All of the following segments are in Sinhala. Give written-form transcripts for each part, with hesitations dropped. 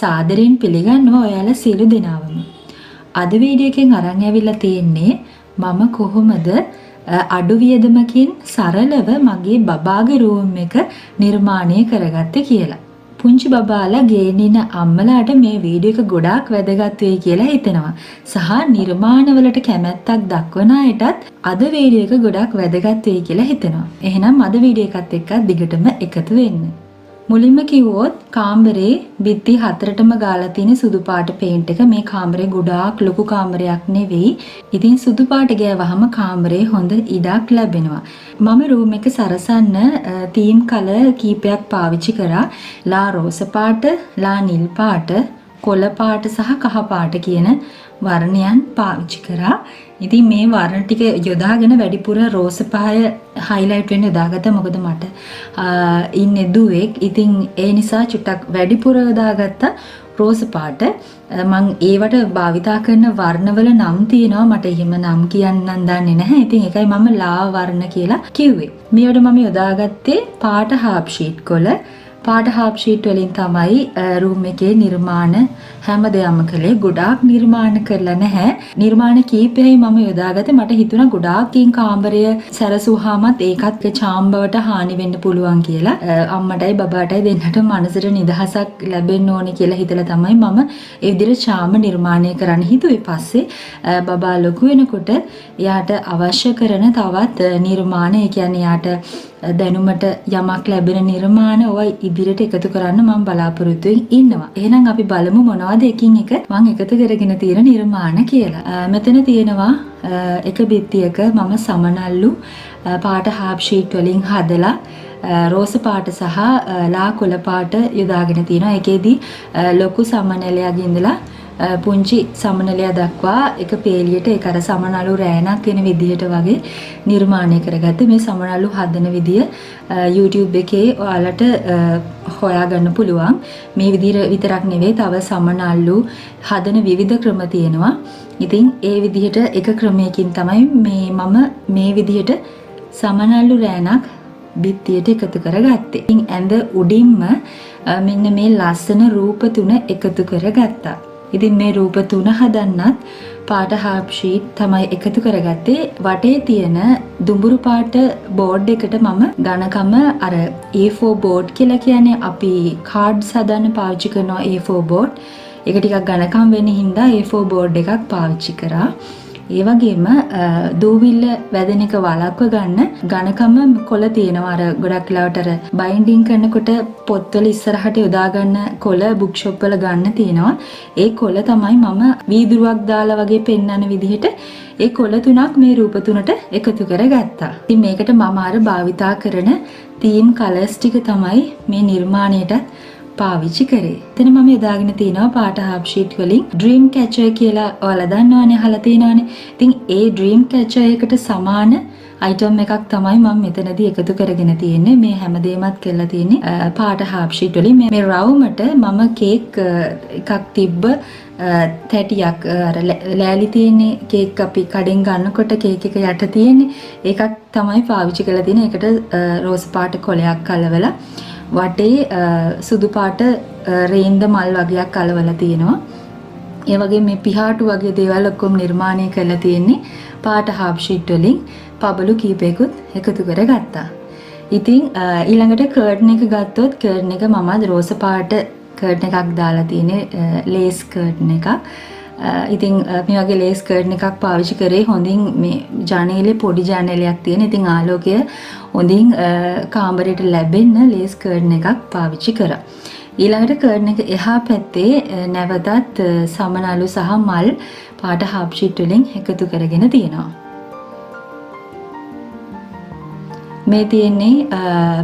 සාදරයෙන් පිළිගන්නවා ඔයාලා සියලු දෙනාවම. අද වීඩියෝ එකෙන් අරන් ඇවිල්ලා තියෙන්නේ මම කොහොමද අඩු වියදමකින් සරලව මගේ බබාගේ රූම් එක නිර්මාණය කරගත්තේ කියලා. පුංචි බබාලා ගේනින අම්මලාට මේ වීඩියෝ එක ගොඩාක් වැදගත් වෙයි කියලා හිතෙනවා. සහ නිර්මාණවලට කැමැත්තක් දක්වන අයටත් අද වීඩියෝ එක ගොඩාක් වැදගත් වෙයි කියලා හිතෙනවා. එහෙනම් අද වීඩියෝ එකත් එක්ක දිගටම එකතු වෙන්න. මුලින්ම කිව්වොත් කාමරේ බිත්ති හතරටම ගාලා තියෙන සුදු පාට පේන්ට් එක. මේ කාමරේ ගොඩාක් ලොකු කාමරයක් නෙවෙයි. ඉතින් සුදු පාට ගෑවහම කාමරේ හොඳ ඉඩක් ලැබෙනවා. මම රූම් එක සරසන්න තීම් කලර් කීපයක් පාවිච්චි කරා. ලා රෝස පාට, ලා නිල් පාට, කොළ පාට සහ කහ පාට කියන වර්ණයන් පාවිච්චි කරා. ඉතින් මේ වර්ණ ටික යොදාගෙන වැඩිපුර රෝස පාය හයිලයිට් වෙන්න යොදාගත්තා. මොකද මට ඉන්නේ දුවෙක්. ඉතින් ඒ නිසා චුට්ටක් වැඩිපුර යොදාගත්තා රෝස පාට. මම ඒවට භාවිතා කරන වර්ණවල නම් තියෙනවා. මට එහෙම නම් කියන්නන් දන්නේ නැහැ. ඉතින් ඒකයි මම ලා වර්ණ කියලා කිව්වේ. මේවට මම යොදාගත්තේ පාට හාප් ෂීට් කොළ. පාට හාප් ෂීට් වලින් තමයි රූම් එකේ නිර්මාණ හැමදේම කළේ. ගොඩාක් නිර්මාණ කරලා නැහැ. නිර්මාණ කීපෙයි මම යොදාගත්තේ. මට හිතුණා ගොඩාක්කින් කාමරය සැරසුවාමත් ඒකත් චාම් බවට හානි වෙන්න පුළුවන් කියලා. අම්මටයි බබාටයි දෙන්නට මනසට නිදහසක් ලැබෙන්න ඕනේ කියලා හිතලා තමයි මම ඒ විදිහට චාම නිර්මාණය කරන්න හිතුවේ. පස්සේ බබා ලොකු වෙනකොට එයාට අවශ්‍ය කරන තවත් නිර්මාණ, ඒ කියන්නේ එයාට දැනුමට යමක් ලැබෙන නිර්මාණ ඔය ඉදිරියට එකතු කරන්න මම බලාපොරොත්තු ඉන්නවා. එහෙනම් අපි බලමු මොනවද එකින් එක මම එකතු කරගෙන තියෙන නිර්මාණ කියලා. මෙතන තියෙනවා එක බිත්තියක මම සමනල්ලු පාට හාප් ෂීට් වලින් හදලා රෝස පාට සහ ලා කොළ පාට යොදාගෙන තියෙනවා. ඒකෙදි ලොකු සමනලයක් ඉඳලා පුංචි සමනලයා දක්වා එක පේලියට ඒක අර සමනලු රෑනක් වෙන විදිහට වගේ නිර්මාණය කරගත්ත. මේ සමනලු හදන විදිය YouTube එකේ ඔයාලට හොයාගන්න පුළුවන්. මේ විදිහට විතරක් නෙවෙයි තව සමනලු හදන විවිධ ක්‍රම තියෙනවා. ඉතින් ඒ විදිහට එක ක්‍රමයකින් තමයි මම මේ විදිහට සමනලු රෑනක් බිත්තියට එකතු කරගත්තේ. ඉතින් ඇඳ උඩින්ම මෙන්න මේ ලස්සන රූප තුන එකතු කරගත්තා. ඉතින් මේ රූප තුන හදන්නත් පාට හාප් ෂීට් තමයි එකතු කරගත්තේ. වටේ තියෙන දුඹුරු පාට බෝඩ් එකට මම ඝනකම අර A4 බෝඩ් කියලා කියන්නේ අපි කාඩ්ස් හදන්න පාවිච්චි කරන A4 බෝඩ්. ඒක ටිකක් ඝනකම් වෙන්න හින්දා A4 බෝඩ් එකක් පාවිච්චි කරා. ඒ වගේම දූවිල්ල වැදෙන එක වළක්ව ගන්න ඝනකම කොළ තියෙනවා. අර ගොඩක් ලාවට අර බයින්ඩින් කරනකොට පොත්වල ඉස්සරහට යොදා ගන්න කොළ බුක් ෂොප් වල ගන්න තියෙනවා. ඒ කොළ තමයි මම වීදුරුවක් දාලා වගේ පෙන්වන විදිහට ඒ කොළ තුනක් මේ රූප තුනට එකතු කරගත්තා. ඉතින් මේකට මම අර භාවිතා කරන තීම් කලර්ස් ටික තමයි මේ නිර්මාණයට පාවිච්චි කරේ. එතන මම යොදාගෙන තිනවා පාට හාප් ෂීට් වලින් ඩ්‍රීම් කැචර් කියලා ඔයාලා දන්නවනේ, අහලා තියෙනවනේ. ඉතින් ඒ ඩ්‍රීම් කැචර් එකට සමාන අයිටම් එකක් තමයි මම මෙතනදී එකතු කරගෙන තියෙන්නේ. මේ හැමදේමත් කරලා තියෙන්නේ පාට හාප් ෂීට් වලින්. මේ රවුමට මම කේක් එකක් තිබ්බ තැටියක් අර ලෑලි තියෙන්නේ කේක් අපි කඩෙන් ගන්නකොට කේක් එක යට තියෙන්නේ. ඒකක් තමයි පාවිච්චි කරලා තියෙන්නේ. ඒකට රෝස් පාට කොලයක් කලවලා වටේ සුදු පාට රේන්ද මල් වගේක් කලවලා තියෙනවා. ඒ වගේ මේ පිහාටු වගේ දේවල් ඔක්කොම නිර්මාණය කරලා තියෙන්නේ පාට හාප් ෂීට් වලින්. පබළු කීපයකුත් එකතු කරගත්තා. ඉතින් ඊළඟට කර්ටන් එක ගත්තොත් කර්ටන් එක මම රෝස පාට කර්ටන් එකක් දාලා තියෙන්නේ, ලේස් කර්ටන් එකක්. ඉතින් මේ වගේ ලේස් කර්ටන් එකක් පාවිච්චි කරේ හොඳින් මේ ජනේලේ පොඩි ජනේලයක් තියෙන. ඉතින් ආලෝකය හොඳින් කාමරයට ලැබෙන්න ලේස් කර්ටන් එකක් පාවිච්චි කරා. ඊළඟට කර්ටන් එක එහා පැත්තේ නැවතත් සමනලු සහ මල් පාට හාප් ෂීට් වලින් එකතු කරගෙන තියෙනවා. මේ තියෙන්නේ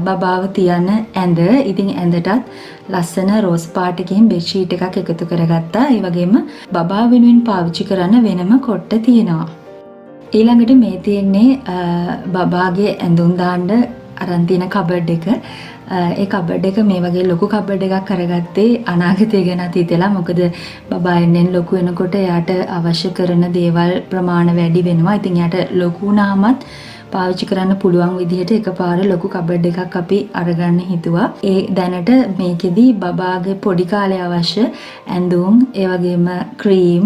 බබාව තියන ඇඳ. ඉතින් ඇඳටත් ලස්සන රෝස් පාටකින් බෙඩ් ෂීට් එකක් එකතු කරගත්තා. ඒ වගේම බබා වෙනුවෙන් පාවිච්චි කරන්න වෙනම කොට්ට තියෙනවා. ඊළඟට මේ තියෙන්නේ බබාගේ ඇඳුම් දාන්න අරන් තියෙන කබඩ් එක. ඒ කබඩ් එක මේ වගේ ලොකු කබඩ් එකක් කරගත්තේ අනාගතය ගැන හිතලා. මොකද බබා එන්නෙන් ලොකු වෙනකොට එයාට අවශ්‍ය කරන දේවල් ප්‍රමාණ වැඩි වෙනවා. ඉතින් එයාට ලොකු වුණාමත් පාවිච්චි කරන්න පුළුවන් විදිහට එකපාර ලොකු කබඩ් එකක් අපි අරගන්න හිතුවා. ඒ දැනට මේකෙදි බබාගේ පොඩි කාලේ අවශ්‍ය ඇඳුම්, ඒ වගේම ක්‍රීම්,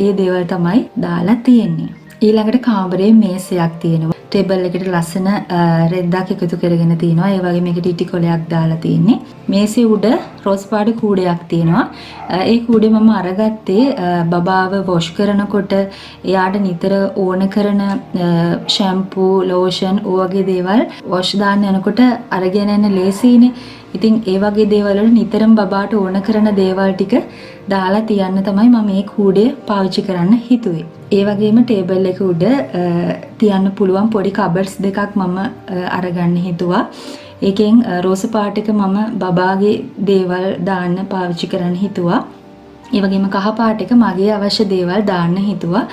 ඒ දේවල් තමයි දාලා තියෙන්නේ. ඊළඟට කාමරේ මේසයක් තියෙනවා. ටේබල් එකට ලස්සන රෙද්දක් එකතු කරගෙන තියෙනවා. ඒ වගේ මේකට ඉටි කොලයක් දාලා තියෙන්නේ. මේසේ උඩ රෝස් පාට කූඩයක් තියෙනවා. ඒ කූඩේ මම අරගත්තේ බබාව වොෂ් කරනකොට එයාට නිතර ඕන කරන ෂැම්පූ, ලෝෂන් වගේ දේවල් වොෂ් දාන්න යනකොට අරගෙන යන්න ලේසියිනේ. ඉතින් ඒ වගේ දේවල් වල නිතරම බබාට ඕන කරන දේවල් ටික දාලා තියන්න තමයි මම මේ කූඩේ පාවිච්චි කරන්න හිතුවේ. ඒ වගේම ටේබල් එක උඩ තියන්න පුළුවන් පොඩි කබඩ්ස් දෙකක් මම අරගන්න හිතුවා. ඒකෙන් රෝස පාට එක මම බබාගේ දේවල් දාන්න පාවිච්චි කරන්න හිතුවා. ඒ වගේම කහ පාට එක මගේ අවශ්‍ය දේවල් දාන්න හිතුවා.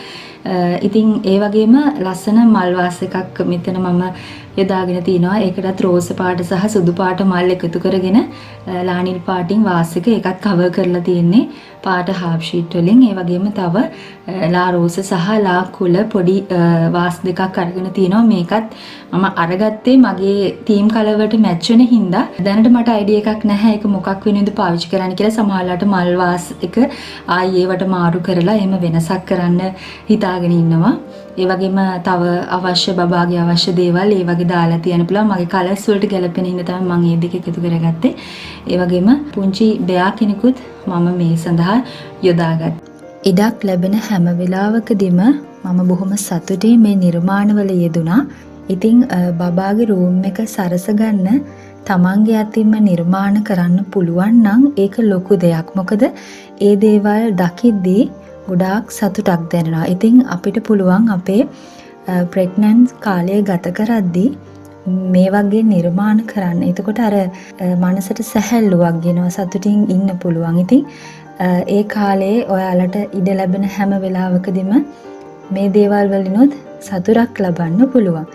ඉතින් ඒ වගේම ලස්සන මල් වාස් එකක් මෙතන මම යොදාගෙන තිනවා. ඒකටත් රෝස පාට සහ සුදු පාට මල් එකතු කරගෙන ලානිල් පාටින් වාස් එක ඒකත් කවර් කරලා තියෙන්නේ පාට හාෆ් ෂීට් වලින්. ඒ වගේම තව ලා රෝස සහ ලා කුල පොඩි වාස් දෙකක් අරගෙන තිනවා. මේකත් මම අරගත්තේ මගේ තීම් කලර් වලට මැච් වෙන හින්දා. දැනට මට අයිඩියා එකක් නැහැ ඒක මොකක් වෙනවද පාවිච්චි කරන්න කියලා. සමහරවිට මල් වාස් එක ආයේ ඒවට මාරු කරලා එහෙම වෙනසක් කරන්න හිතාගෙන ඉන්නවා. ඒ වගේම තව අවශ්‍ය බබාගේ අවශ්‍ය දේවල් ඒ වගේ දාලා තියන්න පුළුවන්. මගේ කලර්ස් වලට ගැලපෙන හින්දා තමයි මම මේ දෙක එකතු කරගත්තේ. ඒ වගේම පුංචි බෙයා කෙනෙකුත් මම මේ සඳහා යොදාගත්තා. ඉඩක් ලැබෙන හැම වෙලාවකදීම මම බොහොම සතුටින් මේ නිර්මාණවල යෙදුණා. ඉතින් බබාගේ රූම් එක සරස ගන්න තමන්ගේ අතින්ම නිර්මාණ කරන්න පුළුවන් නම් ඒක ලොකු දෙයක්. මොකද ඒ දේවල් දකිද්දී ගොඩාක් සතුටක් දැනෙනවා. ඉතින් අපිට පුළුවන් අපේ ප්‍රෙග්නන්ට් කාලය ගත කරද්දී මේ වගේ නිර්මාණ කරන්න. එතකොට අර මනසට සැහැල්ලුවක් ගෙනවා, සතුටින් ඉන්න පුළුවන්. ඉතින් ඒ කාලේ ඔයාලට ඉඩ ලැබෙන හැම වෙලාවකදීම මේ දේවල් වලිනුත් සතුටක් ලබන්න පුළුවන්.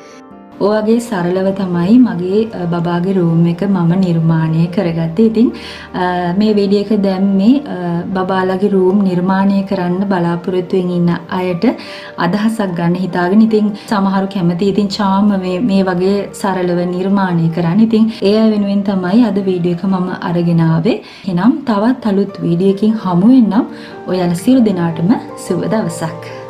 ඔයගේ සරලව තමයි මගේ බබාගේ රූම් එක මම නිර්මාණය කරගත්තේ. ඉතින් මේ වීඩියෝ එක දැම්මේ බබාලගේ රූම් නිර්මාණය කරන්න බලාපොරොත්තුෙන් ඉන්න අයට අදහසක් ගන්න හිතාගෙන. ඉතින් සමහරු කැමති ඉතින් චාම් මේ වගේ සරලව නිර්මාණය කරන්න. ඉතින් ඒ වෙනුවෙන් තමයි අද වීඩියෝ එක මම අරගෙන ආවේ. එහෙනම් තවත් අලුත් වීඩියෝ එකකින් හමු වෙන්නම්. ඔයාලා සියලු දෙනාටම සුබ දවසක්.